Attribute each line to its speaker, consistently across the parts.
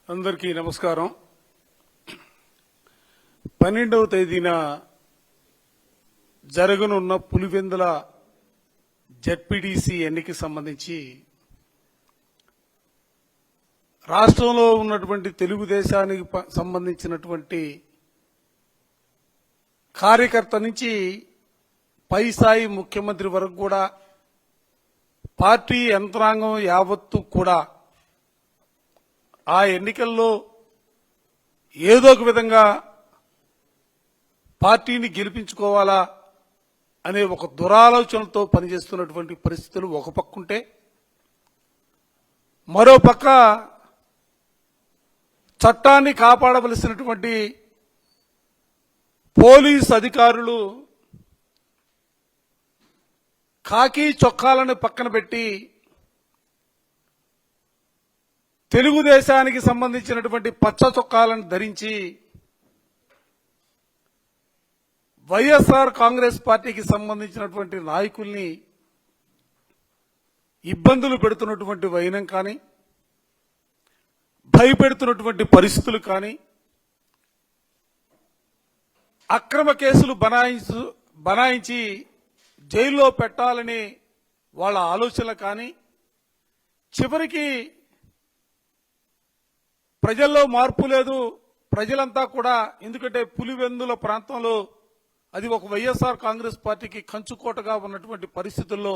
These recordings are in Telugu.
Speaker 1: అందరికీ నమస్కారం. 12వ తేదీన జరగనున్న పులివెందుల జెడ్పీటీసీ ఎన్నికకి సంబంధించి రాష్ట్రంలో ఉన్నటువంటి తెలుగుదేశానికి సంబంధించినటువంటి కార్యకర్త నుంచి పై స్థాయి ముఖ్యమంత్రి వరకు కూడా పార్టీ యంత్రాంగం యావత్తు కూడా ఆ ఎన్నికల్లో ఏదో ఒక విధంగా పార్టీని గెలిపించుకోవాలా అనే ఒక దురాలోచనతో పనిచేస్తున్నటువంటి పరిస్థితులు ఒక పక్కుంటే, మరో పక్క చట్టాన్ని కాపాడవలసినటువంటి పోలీస్ అధికారులు కాకి చొక్కాలను పక్కన పెట్టి తెలుగుదేశానికి సంబంధించినటువంటి పచ్చ చొక్కాలను ధరించి వైఎస్ఆర్ కాంగ్రెస్ పార్టీకి సంబంధించినటువంటి నాయకుల్ని ఇబ్బందులు పెడుతున్నటువంటి వైనం కానీ, భయపెడుతున్నటువంటి పరిస్థితులు కానీ, అక్రమ కేసులు బనాయించి జైల్లో పెట్టాలని వాళ్ళ ఆలోచనలు కానీ, చివరికి ప్రజల్లో మార్పు లేదు. ప్రజలంతా కూడా, ఎందుకంటే పులివెందుల ప్రాంతంలో అది ఒక వైఎస్ఆర్ కాంగ్రెస్ పార్టీకి కంచుకోటగా ఉన్నటువంటి పరిస్థితుల్లో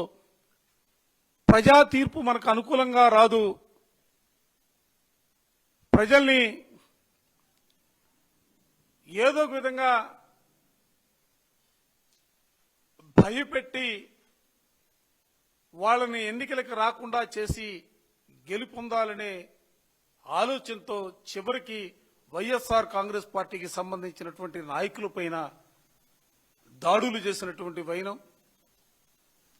Speaker 1: ప్రజా తీర్పు మనకు అనుకూలంగా రాదు, ప్రజల్ని ఏదో ఒక విధంగా భయపెట్టి వాళ్ళని ఎన్నికలకు రాకుండా చేసి గెలుపొందాలనే ఆలోచనతో చివరికి వైఎస్ఆర్ కాంగ్రెస్ పార్టీకి సంబంధించినటువంటి నాయకులపైన దాడులు చేసినటువంటి వైనం,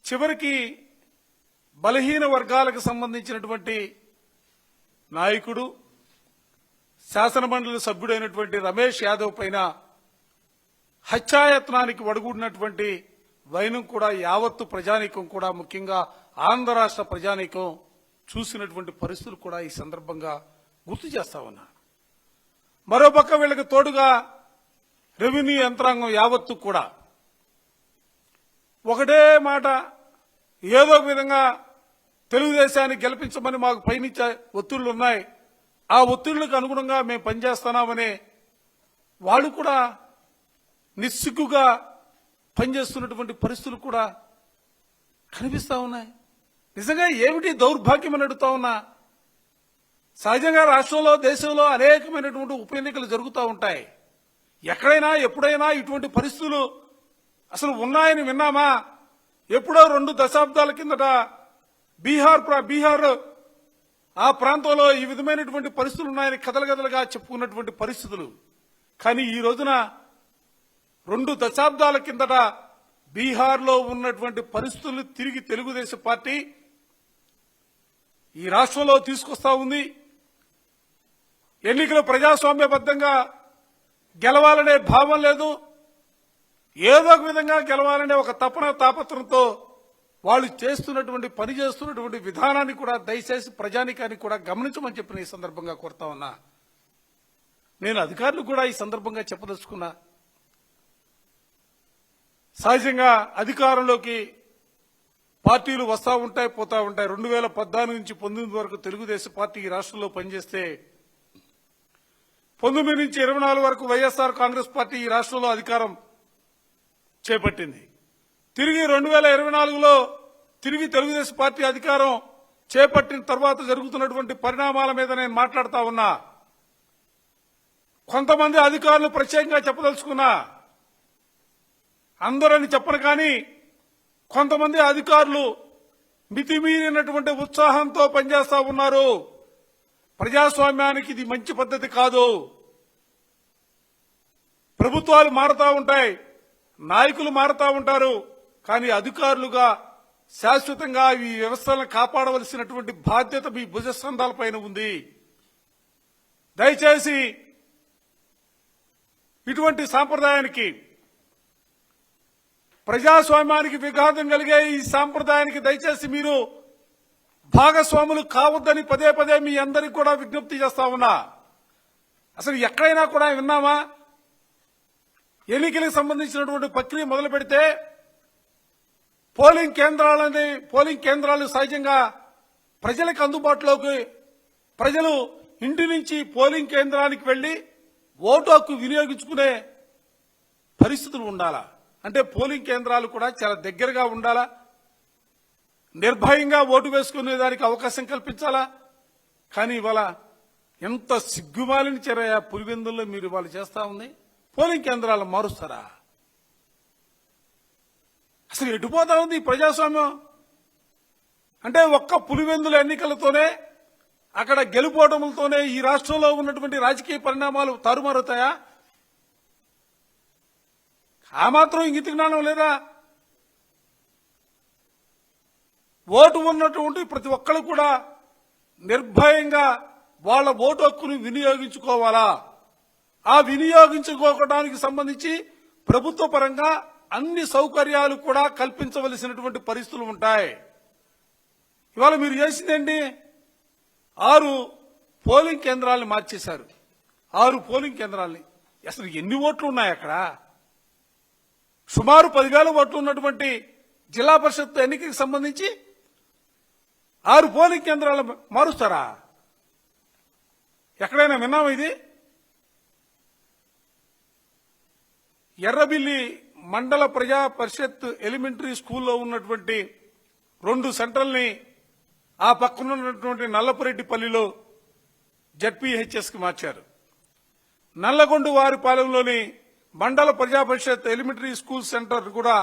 Speaker 1: చివరికి బలహీన వర్గాలకు సంబంధించినటువంటి నాయకుడు శాసనమండలి సభ్యుడైనటువంటి రమేష్ యాదవ్ పైన హత్యాయత్నానికి ఒడిగూడినటువంటి వైనం కూడా యావత్తు ప్రజానీకం కూడా, ముఖ్యంగా ఆంధ్ర రాష్ట్ర ప్రజానీకం చూసినటువంటి పరిస్థితులు కూడా ఈ సందర్భంగా గుర్తు చేస్తా ఉన్నా. మరోపక్క వీళ్ళకి తోడుగా రెవెన్యూ యంత్రాంగం యావత్తు కూడా ఒకటే మాట, ఏదో ఒక విధంగా తెలుగుదేశాన్ని గెలిపించమని మాకు పైనుంచే ఒత్తిళ్లు ఉన్నాయి, ఆ ఒత్తిళ్లకు అనుగుణంగా మేము పనిచేస్తున్నామని వాళ్ళు కూడా నిస్సిగ్గుగా పనిచేస్తున్నటువంటి పరిస్థితులు కూడా కనిపిస్తా ఉన్నాయి. నిజంగా ఏమిటి దౌర్భాగ్యం అని అడుగుతా ఉన్నా. సహజంగా రాష్ట్రంలో, దేశంలో అనేకమైనటువంటి ఉప ఎన్నికలు జరుగుతూ ఉంటాయి. ఎక్కడైనా ఎప్పుడైనా ఇటువంటి పరిస్థితులు అసలు ఉన్నాయని విన్నామా? ఎప్పుడో 2 దశాబ్దాల కిందట బీహార్ ఆ ప్రాంతంలో ఈ విధమైనటువంటి పరిస్థితులు ఉన్నాయని కదలగదలుగా చెప్పుకున్నటువంటి పరిస్థితులు. కానీ ఈ రోజున 2 దశాబ్దాల కిందట బీహార్లో ఉన్నటువంటి పరిస్థితులు తిరిగి తెలుగుదేశం పార్టీ ఈ రాష్ట్రంలో తీసుకొస్తా ఉంది. ఎన్నికలు ప్రజాస్వామ్యబద్ధంగా గెలవాలనే భావం లేదు, ఏదో ఒక విధంగా గెలవాలనే ఒక తపన తాపత్రంతో వాళ్ళు పని చేస్తున్నటువంటి విధానాన్ని కూడా దయచేసి ప్రజానికాన్ని కూడా గమనించమని చెప్పిన ఈ సందర్భంగా కోరుతా ఉన్నా. నేను అధికారులు కూడా ఈ సందర్భంగా చెప్పదలుచుకున్నా. సహజంగా అధికారంలోకి పార్టీలు వస్తా ఉంటాయి, పోతా ఉంటాయి. 2014 నుంచి 19 వరకు తెలుగుదేశం పార్టీ ఈ రాష్ట్రంలో పనిచేస్తే 19 నుంచి 24 వరకు వైఎస్ఆర్ కాంగ్రెస్ పార్టీ ఈ రాష్ట్రంలో అధికారం చేపట్టింది. తిరిగి 2024లో తిరిగి తెలుగుదేశం పార్టీ అధికారం చేపట్టిన తర్వాత జరుగుతున్నటువంటి పరిణామాల మీద నేను మాట్లాడుతా ఉన్నా. కొంతమంది అధికారులు ప్రత్యేకంగా చెప్పదలుచుకున్నా, అందరని చెప్పను కానీ కొంతమంది అధికారులు మితిమీరినటువంటి ఉత్సాహంతో పనిచేస్తా ఉన్నారు. ప్రజాస్వామ్యానికి ఇది మంచి పద్ధతి కాదు. ప్రభుత్వాలు మారుతా ఉంటాయి, నాయకులు మారుతా ఉంటారు, కానీ అధికారులుగా శాశ్వతంగా ఈ వ్యవస్థలను కాపాడవలసినటువంటి బాధ్యత మీ భుజస్కంధాలపైన ఉంది. దయచేసి ఇటువంటి సాంప్రదాయానికి, ప్రజాస్వామ్యానికి విఘాతం కలిగే ఈ సాంప్రదాయానికి దయచేసి మీరు భాగస్వాములు కావద్దని పదే పదే మీ అందరికీ కూడా విజ్ఞప్తి చేస్తా ఉన్నా. అసలు ఎక్కడైనా కూడా విన్నామా? ఎన్నికలకు సంబంధించినటువంటి ప్రక్రియ మొదలు పెడితే పోలింగ్ కేంద్రాలు సహజంగా ప్రజలకు అందుబాటులోకి, ప్రజలు ఇంటి నుంచి పోలింగ్ కేంద్రానికి వెళ్లి ఓటు హక్కు వినియోగించుకునే పరిస్థితులు ఉండాలా? అంటే పోలింగ్ కేంద్రాలు కూడా చాలా దగ్గరగా ఉండాలా? నిర్భయంగా ఓటు వేసుకునే దానికి అవకాశం కల్పించాలా? కానీ ఇవాళ ఎంత సిగ్గుమాలిన చర్య పులివెందుల్లో మీరు ఇవాళ చేస్తా ఉంది. పోలింగ్ కేంద్రాలు మారుస్తారా? అసలు ఎటుపోతా ఉంది ఈ ప్రజాస్వామ్యం? అంటే ఒక్క పులివెందుల ఎన్నికలతోనే, అక్కడ గెలుపోవడంతోనే ఈ రాష్ట్రంలో ఉన్నటువంటి రాజకీయ పరిణామాలు తారుమారుతాయా? ఆ మాత్రం ఇంగిత జ్ఞానం లేదా? ఓటు ఉన్నటువంటి ప్రతి ఒక్కరు కూడా నిర్భయంగా వాళ్ళ ఓటు హక్కును వినియోగించుకోవాలా? ఆ వినియోగించుకోవడానికి సంబంధించి ప్రభుత్వ పరంగా అన్ని సౌకర్యాలు కూడా కల్పించవలసినటువంటి పరిస్థితులు ఉంటాయి. ఇవాళ మీరు చేసిందేంటి? 6 పోలింగ్ కేంద్రాలను మార్చేశారు. 6 పోలింగ్ కేంద్రాలని. అసలు ఎన్ని ఓట్లు ఉన్నాయి అక్కడ? సుమారు 10,000 ఓట్లు ఉన్నటువంటి జిల్లా పరిషత్ ఎన్నికకి సంబంధించి 6 పోలింగ్ కేంద్రాలు మారుస్తారా? ఎక్కడైనా విన్నామా ఇది? ఎర్రబిల్లి మండల ప్రజా పరిషత్ ఎలిమెంటరీ స్కూల్లో ఉన్నటువంటి 2 సెంటర్లని ఆ పక్కన ఉన్నటువంటి నల్లపురెడ్డిపల్లిలో జడ్పీహెచ్ఎస్ కి మార్చారు. నల్లగొండ వారిపాలెంలోని మండల ప్రజా పరిషత్ ఎలిమెంటరీ స్కూల్ సెంటర్ కూడా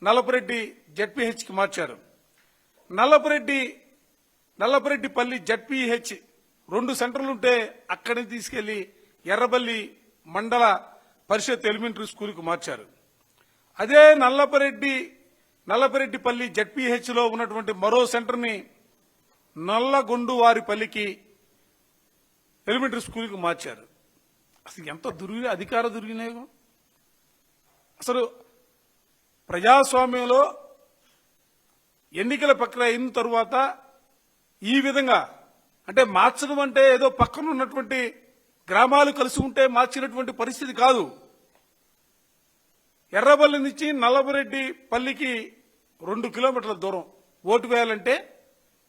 Speaker 1: నల్లపురెడ్డి జడ్పీహెచ్ కి మార్చారు. నల్లపురెడ్డిపల్లి జడ్పీహెచ్ 2 సెంటర్లుంటే అక్కడిని తీసుకెళ్లి ఎర్రబల్లి మండల పరిషత్ ఎలిమెంటరీ స్కూల్ కు మార్చారు. అదే నల్లపురెడ్డిపల్లి జడ్పీహెచ్ లో ఉన్నటువంటి మరో సెంటర్ ని నల్లగొండు వారిపల్లికి ఎలిమెంటరీ స్కూల్ కు మార్చారు. అసలు ఎంత అధికార దుర్వినియోగం! అసలు ప్రజాస్వామ్యంలో ఎన్నికల ప్రక్రియ అయిన తరువాత ఈ విధంగా అంటే మార్చడం అంటే ఏదో పక్కన ఉన్నటువంటి గ్రామాలు కలిసి ఉంటే మార్చినటువంటి పరిస్థితి కాదు. ఎర్రబల్లి నుంచి నల్లపురెడ్డిపల్లికి 2 కిలోమీటర్ల దూరం ఓటు వేయాలంటే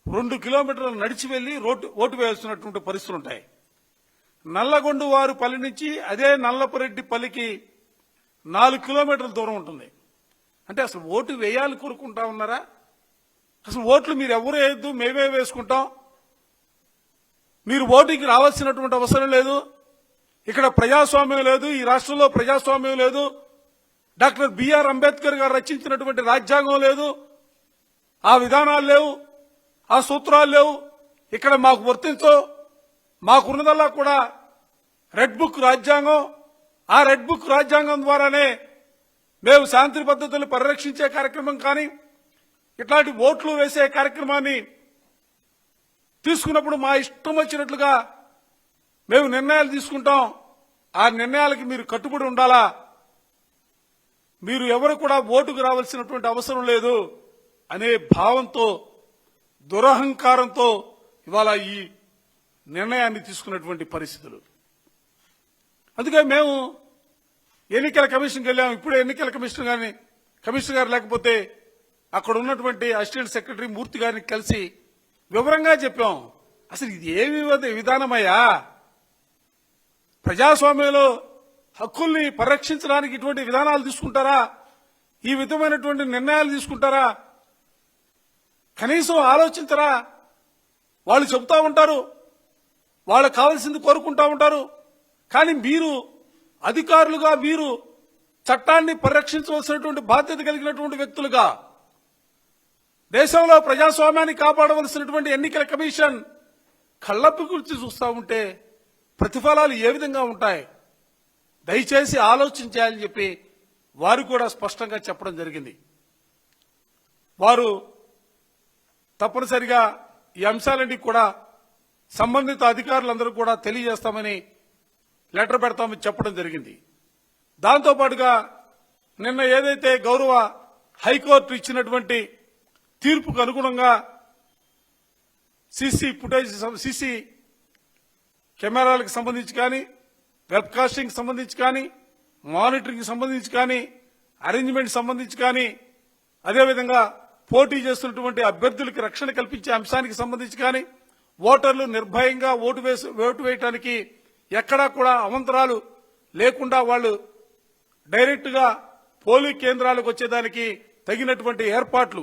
Speaker 1: 2 కిలోమీటర్లు నడిచి వెళ్లి ఓటు వేయాల్సినటువంటి పరిస్థితులు ఉంటాయి. నల్లగొండు వారు పల్లి నుంచి అదే నల్లపురెడ్డిపల్లికి 4 కిలోమీటర్ల దూరం ఉంటుంది. అంటే అసలు ఓటు వేయాలని కోరుకుంటా ఉన్నారా? అసలు ఓట్లు మీరు ఎవరు వేయద్దు, మేమే వేసుకుంటాం, మీరు ఓటుకి రావాల్సినటువంటి అవసరం లేదు, ఇక్కడ ప్రజాస్వామ్యం లేదు, ఈ రాష్ట్రంలో ప్రజాస్వామ్యం లేదు, డాక్టర్ బిఆర్ అంబేద్కర్ గారు రచించినటువంటి రాజ్యాంగం లేదు, ఆ విధానాలు లేవు, ఆ సూత్రాలు లేవు, ఇక్కడ మాకు వర్తించో, మాకున్నదల్లా కూడా రెడ్ బుక్ రాజ్యాంగం, ఆ రెడ్ బుక్ రాజ్యాంగం ద్వారానే మేము శాంతి పద్ధతులు పరిరక్షించే కార్యక్రమం కానీ ఇట్లాంటి ఓట్లు వేసే కార్యక్రమాన్ని తీసుకున్నప్పుడు మా ఇష్టం వచ్చినట్లుగా మేము నిర్ణయాలు తీసుకుంటాం, ఆ నిర్ణయాలకి మీరు కట్టుబడి ఉండాలా, మీరు ఎవరు కూడా ఓటుకు రావాల్సినటువంటి అవసరం లేదు అనే భావంతో, దురహంకారంతో ఇవాళ ఈ నిర్ణయాన్ని తీసుకున్నటువంటి పరిస్థితులు. అందుకే మేము ఎన్నికల కమిషన్కి వెళ్ళాము. ఇప్పుడే ఎన్నికల కమిషనర్ గారు లేకపోతే అక్కడ ఉన్నటువంటి అసిస్టెంట్ సెక్రటరీ మూర్తి గారిని కలిసి వివరంగా చెప్పాం. అసలు ఇది ఏమి విధానమయ్యా? ప్రజాస్వామ్యంలో హక్కుల్ని పరిరక్షించడానికి ఇటువంటి విధానాలు తీసుకుంటారా? ఈ విధమైనటువంటి నిర్ణయాలు తీసుకుంటారా? కనీసం ఆలోచించరా? వాళ్ళు చెబుతా ఉంటారు, వాళ్ళకు కావాల్సింది కోరుకుంటా ఉంటారు, కానీ మీరు అధికారులుగా మీరు చట్టాన్ని పరిరక్షించవలసినటువంటి బాధ్యత కలిగినటువంటి వ్యక్తులుగా దేశంలో ప్రజాస్వామ్యాన్ని కాపాడవలసినటువంటి ఎన్నికల కమిషన్ కళ్ళప్పి గురించి చూస్తూ ఉంటే ప్రతిఫలాలు ఏ విధంగా ఉంటాయి? దయచేసి ఆలోచించాలని చెప్పి వారు కూడా స్పష్టంగా చెప్పడం జరిగింది. వారు తప్పనిసరిగా ఈ అంశాలన్నీ కూడా సంబంధిత అధికారులందరూ కూడా తెలియజేస్తామని లెటర్ పెడతామని చెప్పడం జరిగింది. దాంతోపాటుగా నిన్న ఏదైతే గౌరవ హైకోర్టు ఇచ్చినటువంటి తీర్పుకు అనుగుణంగా సీసీ కెమెరాలకు సంబంధించి కానీ వెబ్కాస్టింగ్ సంబంధించి కానీ, మానిటరింగ్ సంబంధించి కానీ, అరేంజ్మెంట్ సంబంధించి కానీ, అదేవిధంగా పోటీ చేస్తున్నటువంటి అభ్యర్థులకి రక్షణ కల్పించే అంశానికి సంబంధించి కానీ, ఓటర్లు నిర్భయంగా ఓటు వేయటానికి ఎక్కడా కూడా అవంతరాలు లేకుండా వాళ్ళు డైరెక్ట్ గా పోలింగ్ కేంద్రాలకు వచ్చేదానికి తగినటువంటి ఏర్పాట్లు,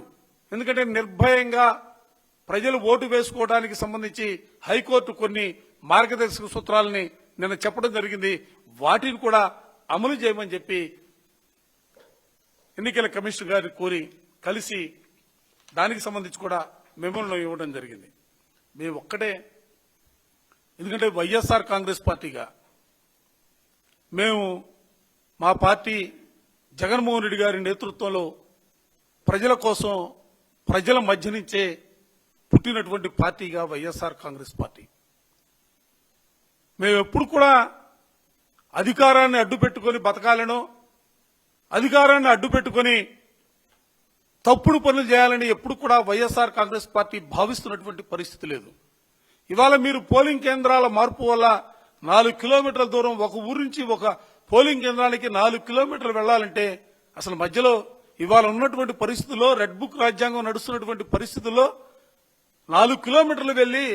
Speaker 1: ఎందుకంటే నిర్భయంగా ప్రజలు ఓటు వేసుకోవడానికి సంబంధించి హైకోర్టు కొన్ని మార్గదర్శక సూత్రాలని నిన్న చెప్పడం జరిగింది. వాటిని కూడా అమలు చేయమని చెప్పి ఎన్నికల కమిషన్ గారిని కోరి కలిసి దానికి సంబంధించి కూడా మెమోలను ఇవ్వడం జరిగింది. మేము ఒక్కటే, ఎందుకంటే వైఎస్ఆర్ కాంగ్రెస్ పార్టీగా మేము మా పార్టీ జగన్మోహన్ రెడ్డి గారి నేతృత్వంలో ప్రజల కోసం ప్రజల మధ్య నుంచే పుట్టినటువంటి పార్టీగా వైఎస్ఆర్ కాంగ్రెస్ పార్టీ. మేము ఎప్పుడు కూడా అధికారాన్ని అడ్డుపెట్టుకొని బతకాలనో, అధికారాన్ని అడ్డుపెట్టుకొని తప్పుడు పనులు చేయాలని ఎప్పుడు కూడా వైఎస్ఆర్ కాంగ్రెస్ పార్టీ భావిస్తున్నటువంటి పరిస్థితి లేదు. ఇవాళ మీరు పోలింగ్ కేంద్రాల మార్పు వల్ల 4 కిలోమీటర్ల దూరం ఒక ఊరు నుంచి ఒక పోలింగ్ కేంద్రానికి 4 కిలోమీటర్లు వెళ్లాలంటే అసలు మధ్యలో ఇవాళ ఉన్నటువంటి పరిస్థితుల్లో రెడ్ బుక్ రాజ్యాంగం నడుస్తున్నటువంటి పరిస్థితుల్లో 4 కిలోమీటర్లు వెళ్లి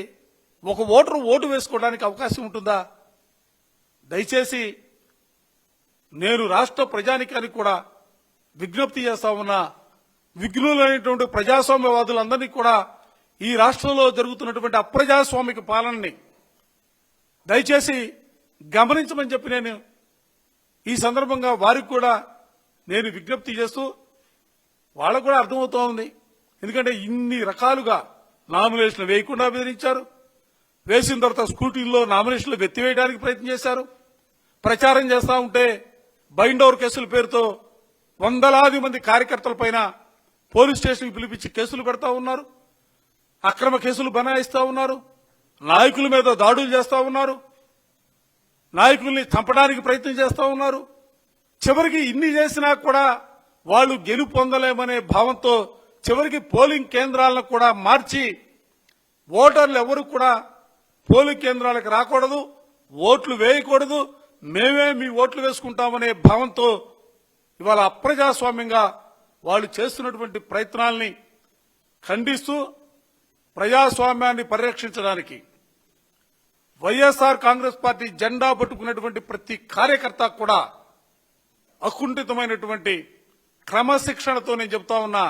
Speaker 1: ఒక ఓటు వేసుకోవడానికి అవకాశం ఉంటుందా? దయచేసి నేను రాష్ట్ర ప్రజానికానికి కూడా విజ్ఞప్తి చేస్తా ఉన్నా, విఘ్నులైనటువంటి ప్రజాస్వామ్యవాదులందరినీ కూడా ఈ రాష్ట్రంలో జరుగుతున్నటువంటి అప్రజాస్వామిక పాలనని దయచేసి గమనించమని చెప్పి నేను ఈ సందర్భంగా వారికి కూడా నేను విజ్ఞప్తి చేస్తూ, వాళ్ళకు కూడా అర్థమవుతూ ఉంది. ఎందుకంటే ఇన్ని రకాలుగా నామినేషన్లు వేయకుండా బెదిరించారు, వేసిన తర్వాత స్కూటీల్లో నామినేషన్లు వెత్తివేయడానికి ప్రయత్నం చేశారు, ప్రచారం చేస్తా ఉంటే బైండ్ ఓవర్ కేసుల పేరుతో వందలాది మంది కార్యకర్తలపైన పోలీస్ స్టేషన్కి పిలిపించి కేసులు పెడతా ఉన్నారు, అక్రమ కేసులు బనాయిస్తా ఉన్నారు, నాయకుల మీద దాడులు చేస్తా ఉన్నారు, నాయకుల్ని చంపడానికి ప్రయత్నం చేస్తా ఉన్నారు. చివరికి ఇన్ని చేసినా కూడా వాళ్ళు గెలుపొందలేమనే భావంతో చివరికి పోలింగ్ కేంద్రాలను కూడా మార్చి ఓటర్లు ఎవరు కూడా పోలింగ్ కేంద్రాలకు రాకూడదు, ఓట్లు వేయకూడదు, మేమే మీ ఓట్లు వేసుకుంటామనే భావంతో ఇవాళ అప్రజాస్వామ్యంగా వాళ్ళు చేస్తున్నటువంటి ప్రయత్నాల్ని ఖండిస్తూ ప్రజాస్వామ్యాన్ని పరిరక్షించడానికి వైఎస్ఆర్ కాంగ్రెస్ పార్టీ జెండా పట్టుకున్నటువంటి ప్రతి కార్యకర్త కూడా అకుంఠితమైనటువంటి క్రమశిక్షణతో నేను చెప్తా ఉన్నా.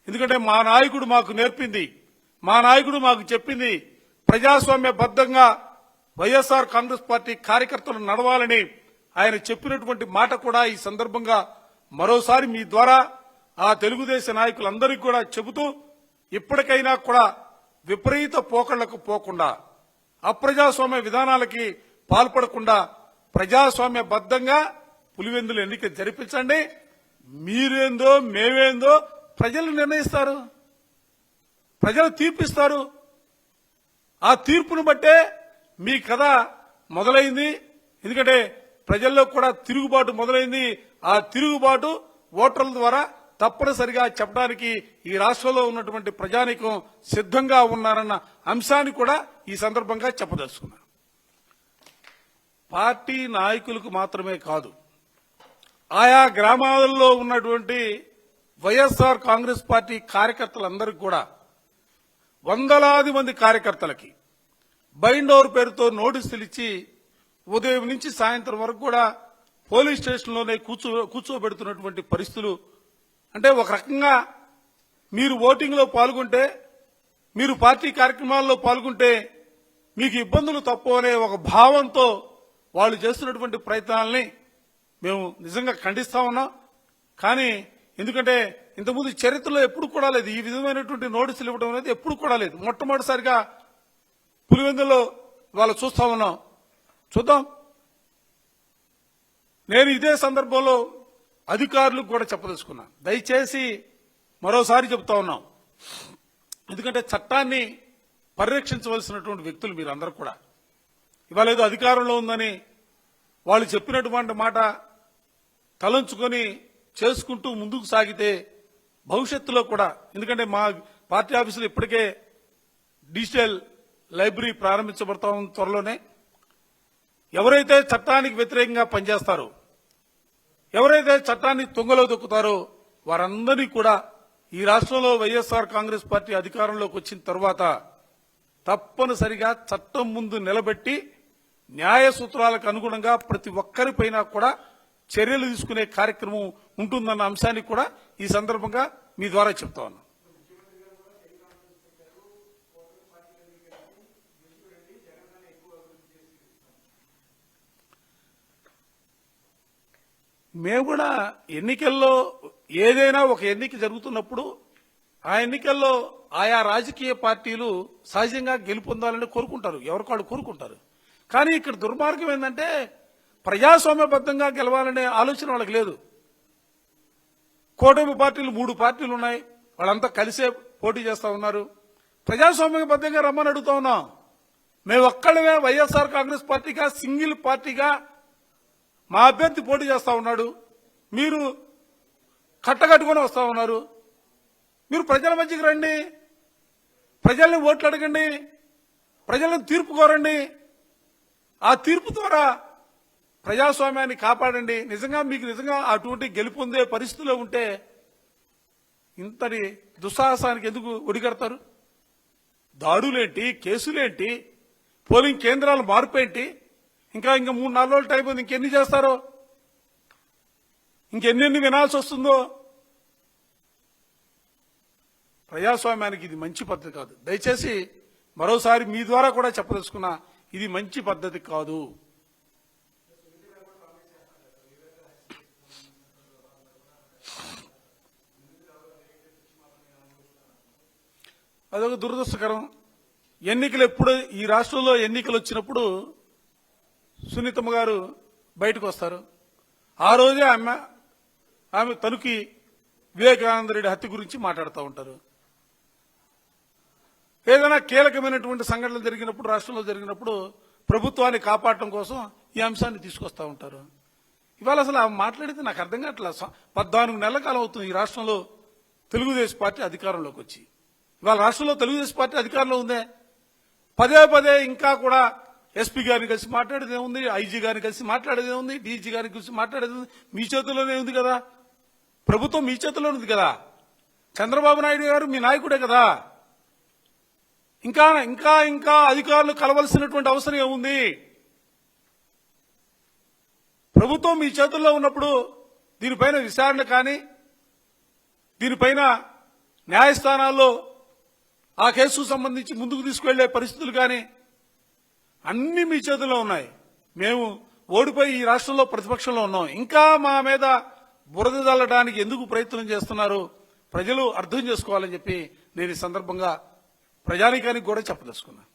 Speaker 1: ఎందుకంటే మా నాయకుడు మాకు నేర్పింది, మా నాయకుడు మాకు చెప్పింది ప్రజాస్వామ్యబద్ధంగా వైఎస్ఆర్ కాంగ్రెస్ పార్టీ కార్యకర్తలు నడవాలని ఆయన చెప్పినటువంటి మాట కూడా ఈ సందర్భంగా మరోసారి మీ ద్వారా ఆ తెలుగుదేశ నాయకులందరికీ కూడా చెబుతూ, ఇప్పటికైనా కూడా విపరీత పోకళ్లకు పోకుండా, అప్రజాస్వామ్య విధానాలకి పాల్పడకుండా ప్రజాస్వామ్యబద్ధంగా పులివెందులు ఎన్నిక జరిపించండి. మీరేందో మేమేందో ప్రజలు నిర్ణయిస్తారు, ప్రజలు తీర్పిస్తారు. ఆ తీర్పును బట్టే మీ కథ మొదలైంది. ఎందుకంటే ప్రజల్లో కూడా తిరుగుబాటు మొదలైంది. ఆ తిరుగుబాటు ఓటర్ల ద్వారా తప్పనిసరిగా చెప్పడానికి ఈ రాష్ట్రంలో ఉన్నటువంటి ప్రజానీకం సిద్ధంగా ఉన్నారన్న అంశాన్ని కూడా ఈ సందర్భంగా చెప్పదలుచుకున్నాను. పార్టీ నాయకులకు మాత్రమే కాదు, ఆయా గ్రామాలలో ఉన్నటువంటి వైఎస్ఆర్ కాంగ్రెస్ పార్టీ కార్యకర్తలందరికీ కూడా వందలాది మంది కార్యకర్తలకి బైండ్ ఓవర్ పేరుతో నోటీసులు ఇచ్చి ఉదయం నుంచి సాయంత్రం వరకు కూడా పోలీస్ స్టేషన్లోనే కూర్చోబెడుతున్నటువంటి పరిస్థితులు. అంటే ఒక రకంగా మీరు ఓటింగ్ లో పాల్గొంటే, మీరు పార్టీ కార్యక్రమాల్లో పాల్గొంటే మీకు ఇబ్బందులు తప్పు అనే ఒక భావంతో వాళ్ళు చేస్తున్నటువంటి ప్రయత్నాలని మేము నిజంగా ఖండిస్తా ఉన్నాం. కానీ ఎందుకంటే ఇంతకుముందు చరిత్రలో ఎప్పుడు కూడా లేదు, ఈ విధమైనటువంటి నోటీసులు ఇవ్వడం అనేది ఎప్పుడు కూడా లేదు. మొట్టమొదటిసారిగా పులివెందులో వాళ్ళు చూస్తా ఉన్నాం. చూద్దాం. నేను ఇదే సందర్భంలో అధికారులకు కూడా చెప్పదలుచుకున్నా, దయచేసి మరోసారి చెప్తా ఉన్నాం. ఎందుకంటే చట్టాన్ని పరిరక్షించవలసినటువంటి వ్యక్తులు మీరందరూ కూడా. ఇవాళ ఏదో అధికారంలో ఉందని వాళ్ళు చెప్పినటువంటి మాట తలంచుకొని చేసుకుంటూ ముందుకు సాగితే భవిష్యత్తులో కూడా, ఎందుకంటే మా పార్టీ ఆఫీసులో ఇప్పటికే డిజిటల్ లైబ్రరీ ప్రారంభించబడతా ఉంది త్వరలోనే. ఎవరైతే చట్టానికి వ్యతిరేకంగా పనిచేస్తారో, ఎవరైతే చట్టాన్ని తుంగలో దొక్కుతారో వారందరినీ కూడా ఈ రాష్ట్రంలో వైఎస్ఆర్ కాంగ్రెస్ పార్టీ అధికారంలోకి వచ్చిన తర్వాత తప్పనిసరిగా చట్టం ముందు నిలబెట్టి న్యాయ సూత్రాలకు అనుగుణంగా ప్రతి ఒక్కరిపైన కూడా చర్యలు తీసుకునే కార్యక్రమం ఉంటుందన్న అంశాన్ని కూడా ఈ సందర్భంగా మీ ద్వారా చెప్తా ఉన్నాను. మేము కూడా ఎన్నికల్లో ఏదైనా ఒక ఎన్నిక జరుగుతున్నప్పుడు ఆ ఎన్నికల్లో ఆయా రాజకీయ పార్టీలు సహజంగా గెలుపొందాలని కోరుకుంటారు, ఎవరికి వాళ్ళు కోరుకుంటారు. కానీ ఇక్కడ దుర్మార్గం ఏంటంటే ప్రజాస్వామ్యబద్ధంగా గెలవాలనే ఆలోచన వాళ్ళకి లేదు. కూటమి పార్టీలు 3 పార్టీలు ఉన్నాయి, వాళ్ళంతా కలిసే పోటీ చేస్తా ఉన్నారు. ప్రజాస్వామ్యబద్ధంగా రమ్మని అడుగుతా ఉన్నాం. మేము ఒక్కళ్ళమే వైఎస్ఆర్ కాంగ్రెస్ పార్టీగా సింగిల్ పార్టీగా మా అభ్యర్థి పోటీ చేస్తా ఉన్నాడు, మీరు కట్టగట్టుకుని వస్తా ఉన్నారు. మీరు ప్రజల మధ్యకి రండి, ప్రజల్ని ఓట్లు అడగండి, ప్రజలను తీర్పు కోరండి. ఆ తీర్పు ద్వారా ప్రజాస్వామ్యాన్ని కాపాడండి. నిజంగా మీకు నిజంగా అటువంటి గెలుపొందే పరిస్థితిలో ఉంటే ఇంతటి దుస్సాహసానికి ఎందుకు ఒడిగడతారు? దాడులేంటి, కేసులేంటి, పోలింగ్ కేంద్రాలు మార్పేంటి? ఇంకా 3-4 రోజుల టైం ఉంది, ఇంకెన్ని చేస్తారో, ఇంకెన్ని వినాల్సి వస్తుందో. ప్రజాస్వామ్యానికి ఇది మంచి పద్ధతి కాదు. దయచేసి మరోసారి మీ ద్వారా కూడా చెప్పదలుచుకున్నా, ఇది మంచి పద్ధతి కాదు. అదొక దురదృష్టకరం. ఎన్నికలు ఎప్పుడు ఈ రాష్ట్రంలో ఎన్నికలు వచ్చినప్పుడు సునీతమ్మ గారు బయటకు వస్తారు. ఆ రోజే ఆమె తనుకి వివేకానంద రెడ్డి హత్య గురించి మాట్లాడుతూ ఉంటారు. ఏదైనా కీలకమైనటువంటి సంఘటనలు జరిగినప్పుడు, రాష్ట్రంలో జరిగినప్పుడు ప్రభుత్వాన్ని కాపాడటం కోసం ఈ అంశాన్ని తీసుకొస్తా ఉంటారు. ఇవాళ అసలు ఆమె మాట్లాడితే నాకు అర్థం కావట్లేదు. 14 నెలల కాలం అవుతుంది ఈ రాష్ట్రంలో తెలుగుదేశం పార్టీ అధికారంలోకి వచ్చి. ఇవాళ రాష్ట్రంలో తెలుగుదేశం పార్టీ అధికారంలో ఉందే, పదే ఇంకా కూడా ఎస్పీ గారిని కలిసి మాట్లాడేదే ఉంది, ఐజీ గారిని కలిసి మాట్లాడేదే ఉంది, డీజీ గారిని కలిసి మాట్లాడేది ఉంది. మీ చేతుల్లోనే ఉంది కదా, ప్రభుత్వం మీ చేతుల్లోనే ఉంది కదా. చంద్రబాబు నాయుడు గారు మీ నాయకుడే కదా. ఇంకా అధికారులు కలవలసినటువంటి అవసరం ఏముంది? ప్రభుత్వం మీ చేతుల్లో ఉన్నప్పుడు దీనిపైన విచారణ కానీ, దీనిపైన న్యాయస్థానాల్లో ఆ కేసుకు సంబంధించి ముందుకు తీసుకువెళ్లే పరిస్థితులు కానీ అన్ని మీ చేతుల్లో ఉన్నాయి. మేము ఓడిపోయి ఈ రాష్ట్రంలో ప్రతిపక్షంలో ఉన్నాం. ఇంకా మా మీద బురద జల్లడానికి ఎందుకు ప్రయత్నం చేస్తున్నారు ప్రజలు అర్థం చేసుకోవాలని చెప్పి నేను ఈ సందర్భంగా ప్రజానీకానికి కూడా చెప్పదలుచుకున్నాను.